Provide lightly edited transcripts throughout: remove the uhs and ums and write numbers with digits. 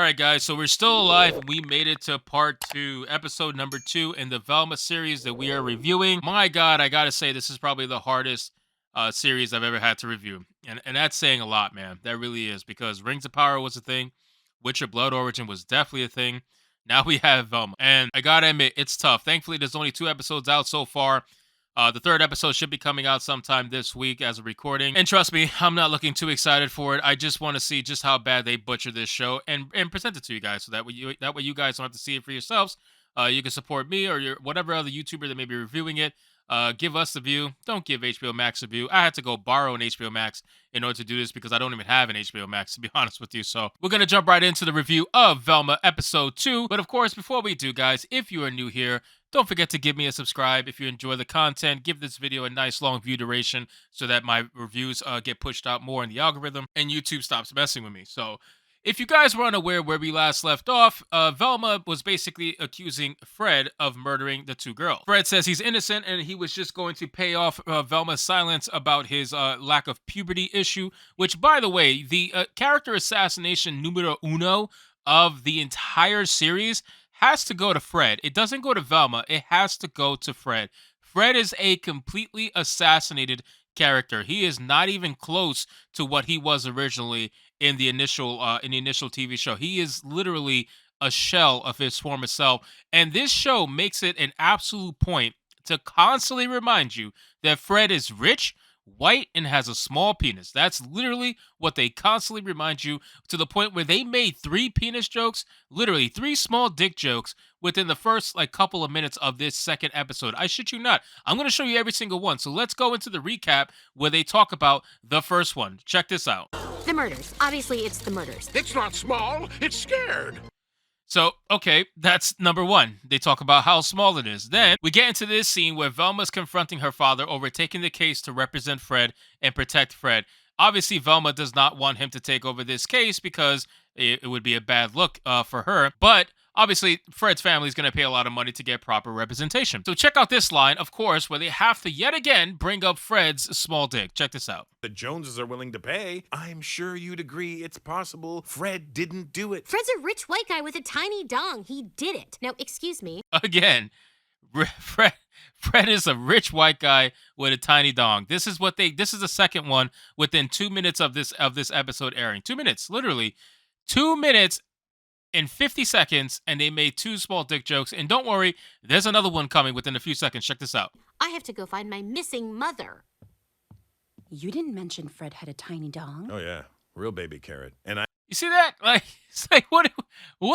right, guys, so we're still alive. We made it to part 2, episode number 2 in the Velma series that we are reviewing. My God, I gotta say, this is probably the hardest series I've ever had to review. And that's saying a lot, man. That really is, because Rings of Power was a thing. Witcher Blood Origin was definitely a thing. Now we have Velma. And I gotta admit, it's tough. Thankfully, there's only 2 episodes out so far. The third episode should be coming out sometime this week as a recording. And trust me, I'm not looking too excited for it. I just want to see just how bad they butcher this show and present it to you guys, so that way you guys don't have to see it for yourselves. You can support me or whatever other YouTuber that may be reviewing it. Give us the view. Don't give HBO Max a view. I had to go borrow an HBO Max in order to do this because I don't even have an HBO Max, to be honest with you. So we're going to jump right into the review of Velma episode 2. But of course, before we do, guys, if you are new here, don't forget to give me a subscribe. If you enjoy the content, give this video a nice long view duration so that my reviews get pushed out more in the algorithm and YouTube stops messing with me. So if you guys were unaware where we last left off, Velma was basically accusing Fred of murdering the 2 girls. Fred says he's innocent and he was just going to pay off Velma's silence about his lack of puberty issue, which, by the way, the character assassination numero uno of the entire series has to go to Fred. It doesn't go to Velma. It has to go to Fred. Fred is a completely assassinated character. He is not even close to what he was originally in the initial TV show. He is literally a shell of his former self. And this show makes it an absolute point to constantly remind you that Fred is rich, white, and has a small penis. That's literally what they constantly remind you, to the point where they made 3 penis jokes, literally 3 small dick jokes within the first couple of minutes of this second episode. I shit you not. I'm going to show you every single one. So let's go into the recap where they talk about the first one. Check this out. The murders. Obviously, it's the murders. It's not small, it's scared. So, okay, that's number 1. They talk about how small it is. Then we get into this scene where Velma's confronting her father over taking the case to represent Fred and protect Fred. Obviously, Velma does not want him to take over this case because it would be a bad look for her. But obviously, Fred's family is going to pay a lot of money to get proper representation. So check out this line, of course, where they have to yet again bring up Fred's small dick. Check this out. The Joneses are willing to pay. I'm sure you'd agree it's possible Fred didn't do it. Fred's a rich white guy with a tiny dong. He did it. Now, excuse me. Again, Fred is a rich white guy with a tiny dong. This is the second one within 2 minutes of this episode airing. 2 minutes, literally 2 minutes and 50 seconds, and they made 2 small dick jokes. And don't worry, there's another one coming within a few seconds. Check this out. I have to go find my missing mother. You didn't mention Fred had a tiny dong. Oh yeah, real baby carrot. And You see that? It's like what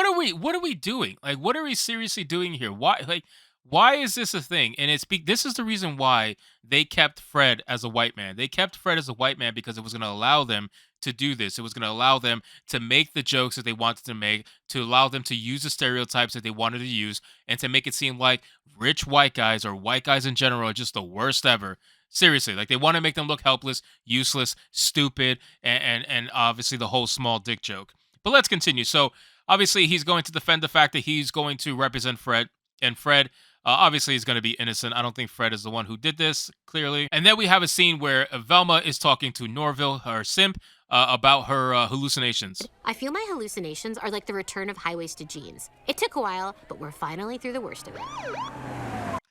are we doing? Like, what are we seriously doing here? Why is this a thing? And this is the reason why they kept Fred as a white man. They kept Fred as a white man because it was going to allow them to do this. It was going to allow them to make the jokes that they wanted to make, to allow them to use the stereotypes that they wanted to use, and to make it seem like rich white guys or white guys in general are just the worst ever. Seriously, like, they want to make them look helpless, useless, stupid, and obviously the whole small dick joke. But let's continue. So obviously he's going to defend the fact that he's going to represent Fred, and Fred obviously is going to be innocent. I don't think Fred is the one who did this, clearly. And then we have a scene where Velma is talking to Norville, her simp, about her hallucinations. I feel my hallucinations are like the return of high-waisted jeans. It took a while, but we're finally through the worst of it.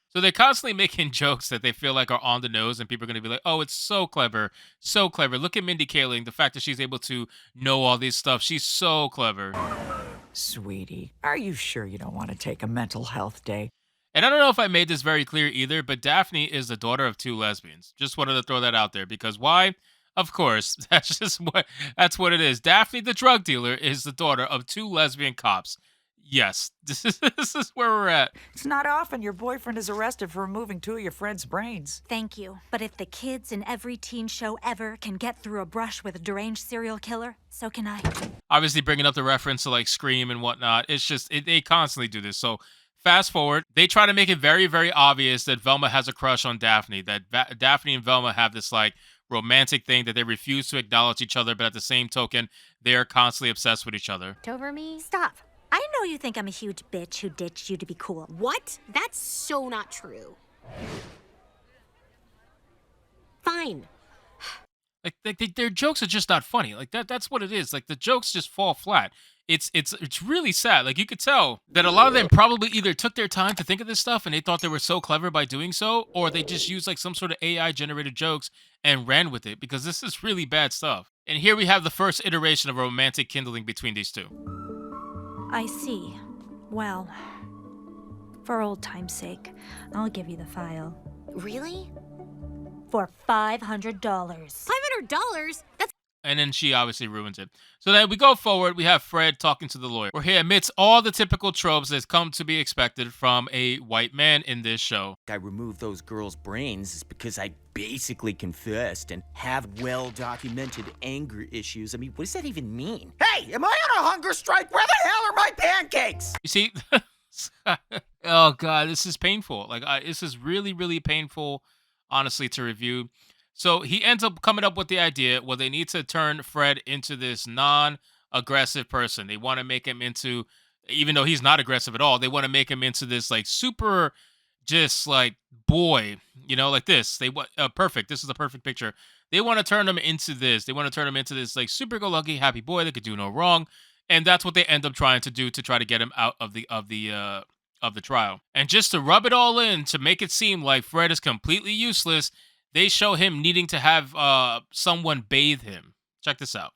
So they're constantly making jokes that they feel like are on the nose, and people are going to be like, oh, it's so clever, so clever. Look at Mindy Kaling, the fact that she's able to know all this stuff. She's so clever. Sweetie, are you sure you don't want to take a mental health day? And I don't know if I made this very clear either, but Daphne is the daughter of 2 lesbians. Just wanted to throw that out there, because why? Of course, that's what it is. Daphne, the drug dealer, is the daughter of 2 lesbian cops. Yes, this is where we're at. It's not often your boyfriend is arrested for removing 2 of your friend's brains. Thank you. But if the kids in every teen show ever can get through a brush with a deranged serial killer, so can I. Obviously bringing up the reference to like Scream and whatnot. It's just, they constantly do this. So fast forward, they try to make it very, very obvious that Velma has a crush on Daphne, that Daphne and Velma have this like romantic thing, that they refuse to acknowledge each other, but at the same token, they're constantly obsessed with each other. Over me? Stop. I know you think I'm a huge bitch who ditched you to be cool. What? That's so not true. Fine. Like their jokes are just not funny. Like that's what it is. Like, the jokes just fall flat. it's really sad. Like, you could tell that a lot of them probably either took their time to think of this stuff and they thought they were so clever by doing so, or they just used like some sort of AI generated jokes and ran with it, because this is really bad stuff. And here we have the first iteration of a romantic kindling between these two. I see. Well, for old time's sake, I'll give you the file. Really? For $500. $500? That's And then she obviously ruins it. So then we go forward. We have Fred talking to the lawyer, where he admits all the typical tropes that come to be expected from a white man in this show. I removed those girls' brains is because I basically confessed and have well-documented anger issues. I mean, what does that even mean? Hey, am I on a hunger strike? Where the hell are my pancakes? You see? Oh, God, this is painful. Like, this is really, really painful, honestly, to review. So he ends up coming up with the idea, well, they need to turn Fred into this non-aggressive person. They want to make him into, even though he's not aggressive at all, they want to make him into this like super, just like boy, like this. They want perfect. This is a perfect picture. They want to turn him into this. They want to turn him into this like super go lucky, happy boy that could do no wrong, and that's what they end up trying to do to try to get him out of the trial. And just to rub it all in, to make it seem like Fred is completely useless, they show him needing to have someone bathe him. Check this out.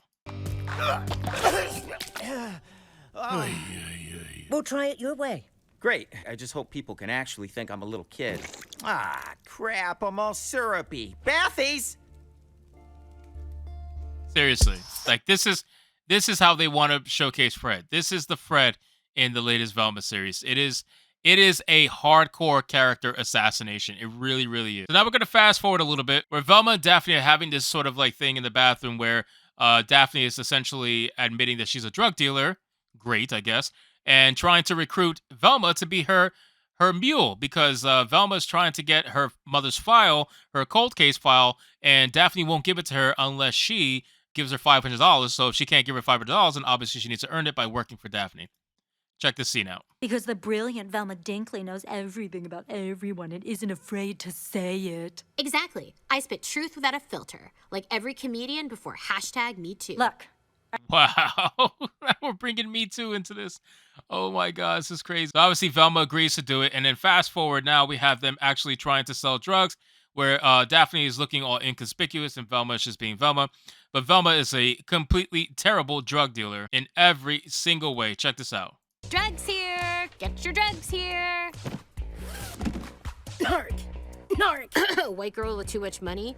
We'll try it your way. Great. I just hope people can actually think I'm a little kid. Ah, crap. I'm all syrupy. Bathies! Seriously. Like, this is how they want to showcase Fred. This is the Fred in the latest Velma series. It is a hardcore character assassination. It really, really is. So now we're going to fast forward a little bit, where Velma and Daphne are having this sort of like thing in the bathroom where Daphne is essentially admitting that she's a drug dealer. Great, I guess. And trying to recruit Velma to be her mule, because Velma is trying to get her mother's file, her cold case file, and Daphne won't give it to her unless she gives her $500. So if she can't give her $500, then obviously she needs to earn it by working for Daphne. Check this scene out. Because the brilliant Velma Dinkley knows everything about everyone and isn't afraid to say it. exactly. I spit truth without a filter, like every comedian before #MeToo. Look, Wow. We're bringing Me Too into this. Oh my God, this is crazy. So obviously, Velma agrees to do it. And then fast forward now, we have them actually trying to sell drugs, where Daphne is looking all inconspicuous and Velma is just being Velma. But Velma is a completely terrible drug dealer in every single way. Check this out. Drugs here! Get your drugs here! Narc! Narc! White girl with too much money?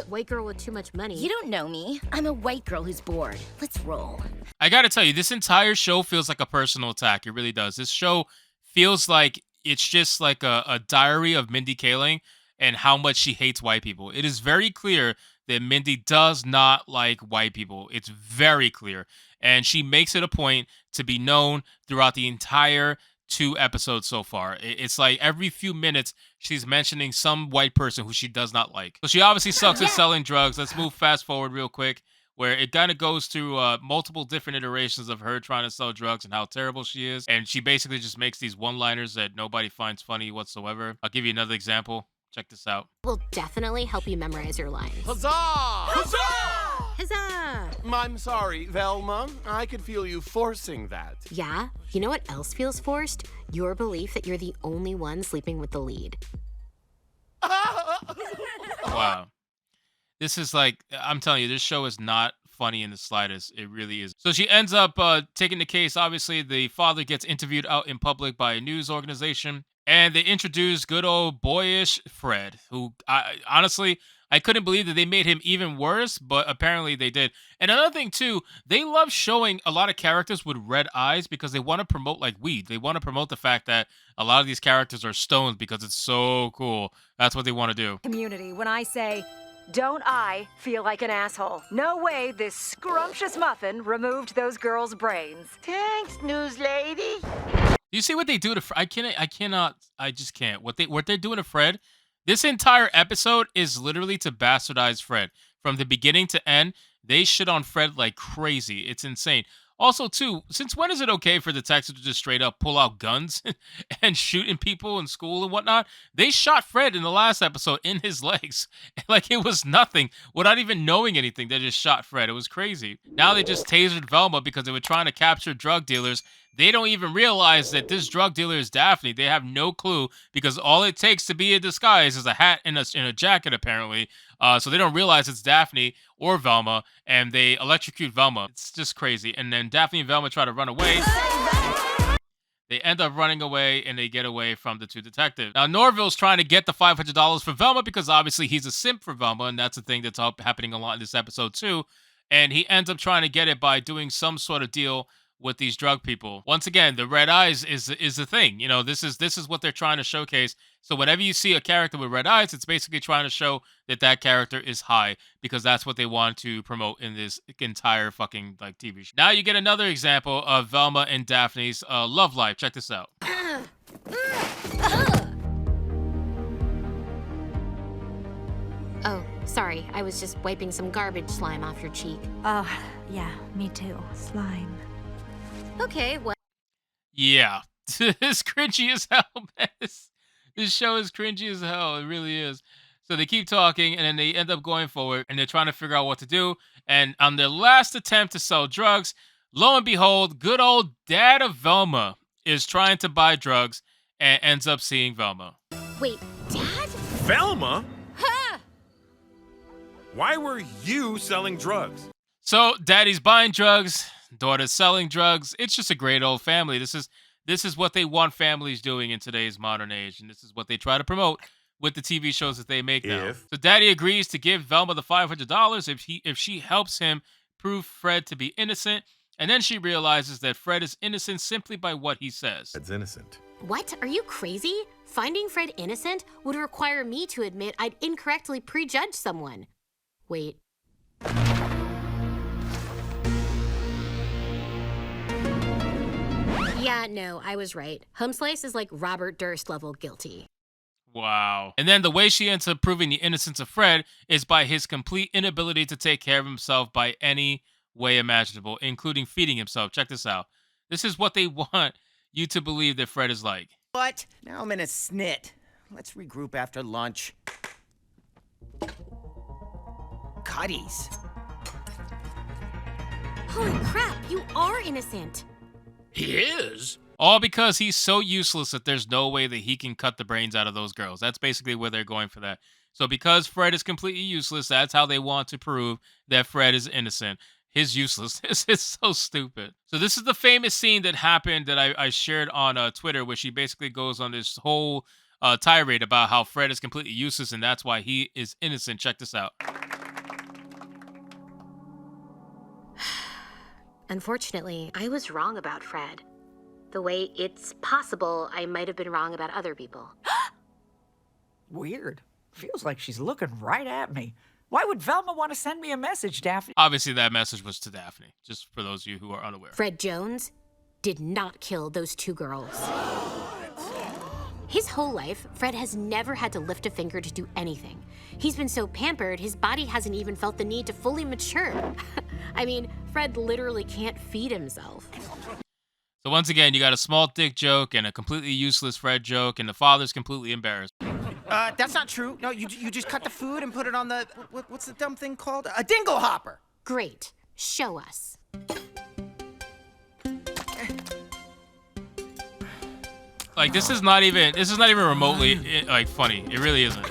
White girl with too much money? You don't know me. I'm a white girl who's bored. Let's roll. I gotta tell you, this entire show feels like a personal attack. It really does. This show feels like it's just like a diary of Mindy Kaling and how much she hates white people. It is very clear that Mindy does not like white people. It's very clear. And she makes it a point to be known throughout the entire 2 episodes so far. It's like every few minutes, she's mentioning some white person who she does not like. So she obviously sucks at selling drugs. Let's move fast forward real quick, where it kind of goes through multiple different iterations of her trying to sell drugs and how terrible she is. And she basically just makes these one-liners that nobody finds funny whatsoever. I'll give you another example. Check this out. Will definitely help you memorize your lines. Huzzah! Huzzah! Huzzah! I'm sorry, Velma. I could feel you forcing that. Yeah? You know what else feels forced? Your belief that you're the only one sleeping with the lead. Wow. This is like, I'm telling you, this show is not funny in the slightest. It really is. So she ends up taking the case. Obviously, the father gets interviewed out in public by a news organization. And they introduced good old boyish Fred, who honestly, I couldn't believe that they made him even worse, but apparently they did. And another thing too, they love showing a lot of characters with red eyes because they want to promote like weed. They want to promote the fact that a lot of these characters are stoned because it's so cool. That's what they want to do. Community, when I say, don't I feel like an asshole? No way this scrumptious muffin removed those girls' brains. Thanks, news lady. Do you see what they do to Fred? I just can't. What they're doing to Fred, this entire episode is literally to bastardize Fred. From the beginning to end, they shit on Fred like crazy. It's insane. Also, too, since when is it okay for detectives to just straight up pull out guns and shooting people in school and whatnot? They shot Fred in the last episode in his legs. Like it was nothing without even knowing anything. They just shot Fred. It was crazy. Now they just tasered Velma because they were trying to capture drug dealers. They don't even realize that this drug dealer is Daphne. They have no clue because all it takes to be a disguise is a hat and a jacket, apparently. So they don't realize it's Daphne or Velma, and they electrocute Velma. It's just crazy. And then Daphne and Velma try to run away. They end up running away, and they get away from the two detectives. Now, Norville's trying to get the $500 for Velma because obviously he's a simp for Velma, and that's the thing that's happening a lot in this episode too. And he ends up trying to get it by doing some sort of deal with these drug people. Once again, the red eyes is the thing. You know, this is what they're trying to showcase. So whenever you see a character with red eyes, it's basically trying to show that character is high because that's what they want to promote in this entire fucking like TV show. Now you get another example of Velma and Daphne's love life. Check this out. Oh, sorry. I was just wiping some garbage slime off your cheek. Oh, yeah, me too. Slime. Okay, well. Yeah. It's cringy as hell, man. This show is cringy as hell. It really is. So they keep talking, and then they end up going forward, and they're trying to figure out what to do. And on their last attempt to sell drugs, lo and behold, good old dad of Velma is trying to buy drugs and ends up seeing Velma. Wait, Dad? Velma? Huh! Why were you selling drugs? So daddy's buying drugs, daughter's selling drugs. It's just a great old family. This is what they want families doing in today's modern age, and this is what they try to promote with the TV shows that they make now. So daddy agrees to give Velma the $500 if she helps him prove Fred to be innocent, and then she realizes that Fred is innocent simply by what he says. Fred's innocent. What? Are you crazy? Finding Fred innocent would require me to admit I'd incorrectly prejudged someone. Wait. Yeah, no, I was right. Homeslice is like Robert Durst level guilty. Wow. And then the way she ends up proving the innocence of Fred is by his complete inability to take care of himself by any way imaginable, including feeding himself. Check this out. This is what they want you to believe that Fred is like. What? Now I'm in a snit. Let's regroup after lunch. Cuddies. Holy crap, you are innocent. He is? All because he's so useless that there's no way that he can cut the brains out of those girls. That's basically where they're going for that. So because Fred is completely useless, that's how they want to prove that Fred is innocent. His uselessness is so stupid. So this is the famous scene that happened that I shared on Twitter, where she basically goes on this whole tirade about how Fred is completely useless and that's why he is innocent. Check this out. Unfortunately, I was wrong about Fred. The way it's possible I might have been wrong about other people. Weird. Feels like she's looking right at me. Why would Velma want to send me a message, Daphne? Obviously, that message was to Daphne, just for those of you who are unaware. Fred Jones did not kill those two girls. His whole life, Fred has never had to lift a finger to do anything. He's been so pampered, his body hasn't even felt the need to fully mature. I mean, Fred literally can't feed himself. So once again, you got a small dick joke and a completely useless Fred joke, and the father's completely embarrassed. That's not true. No, you just cut the food and put it on the, what's the dumb thing called? A dingle hopper. Great. Show us. Like, this is not even remotely like funny. It really isn't.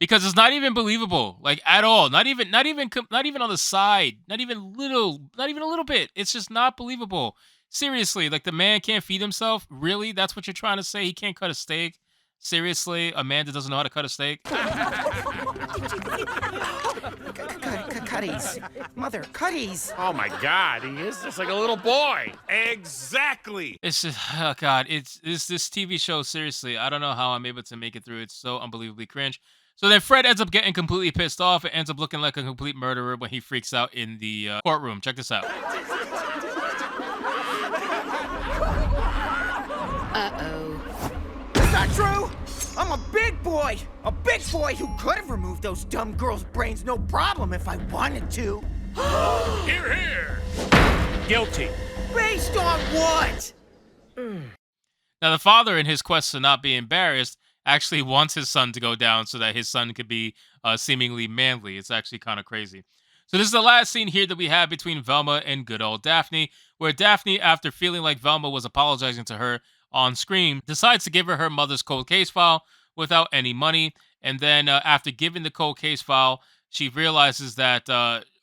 Because it's not even believable, like at all. Not even on the side. Not even a little bit. It's just not believable. Seriously, like the man can't feed himself? Really? That's what you're trying to say? He can't cut a steak? Seriously? A man that doesn't know how to cut a steak? Cuddies. Mother, cuddies. Oh my God, he is just like a little boy. Exactly. It's just, oh God, it's this TV show, seriously. I don't know how I'm able to make it through. It's so unbelievably cringe. So then Fred ends up getting completely pissed off and ends up looking like a complete murderer when he freaks out in the courtroom. Check this out. Uh-oh. That's not true! I'm a big boy who could have removed those dumb girls' brains no problem if I wanted to. Here, here. Guilty. Based on what? Now, the father, in his quest to not be embarrassed, actually wants his son to go down so that his son could be seemingly manly. It's actually kind of crazy. So this is the last scene here that we have between Velma and good old Daphne, where Daphne, after feeling like Velma was apologizing to her on screen, decides to give her her mother's cold case file without any money. And then after giving the cold case file, she realizes that,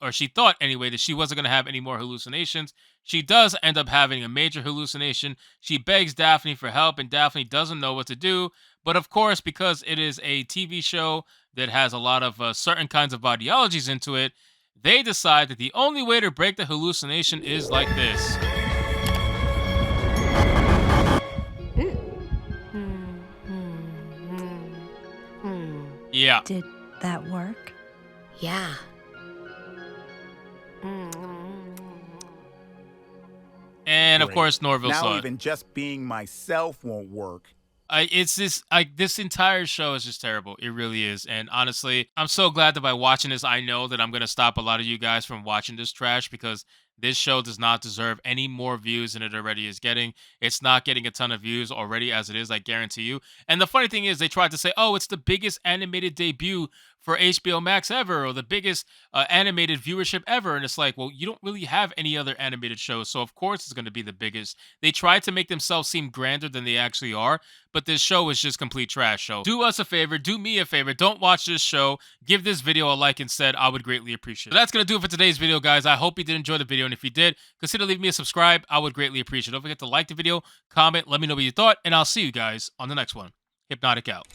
or she thought anyway, that she wasn't going to have any more hallucinations. She does end up having a major hallucination. She begs Daphne for help, and Daphne doesn't know what to do. But of course, because it is a TV show that has a lot of certain kinds of ideologies into it, they decide that the only way to break the hallucination is like this. Yeah. Did that work? Yeah. And of course, Norville saw Now it. even just being myself won't work. This entire show is just terrible. It really is. And honestly, I'm so glad that by watching this, I know that I'm going to stop a lot of you guys from watching this trash, because this show does not deserve any more views than it already is getting. It's not getting a ton of views already as it is, I guarantee you. And the funny thing is, they tried to say, oh, it's the biggest animated debut for HBO Max ever, or the biggest animated viewership ever. And it's like, well, you don't really have any other animated shows, so of course it's going to be the biggest. They tried to make themselves seem grander than they actually are, but this show is just complete trash. So do us a favor, do me a favor, don't watch this show. Give this video a like instead. I would greatly appreciate it. So that's going to do it for today's video, guys. I hope you did enjoy the video, and if you did, consider leaving me a subscribe. I would greatly appreciate it. Don't forget to like the video, comment, let me know what you thought, and I'll see you guys on the next one. Hypnotic out.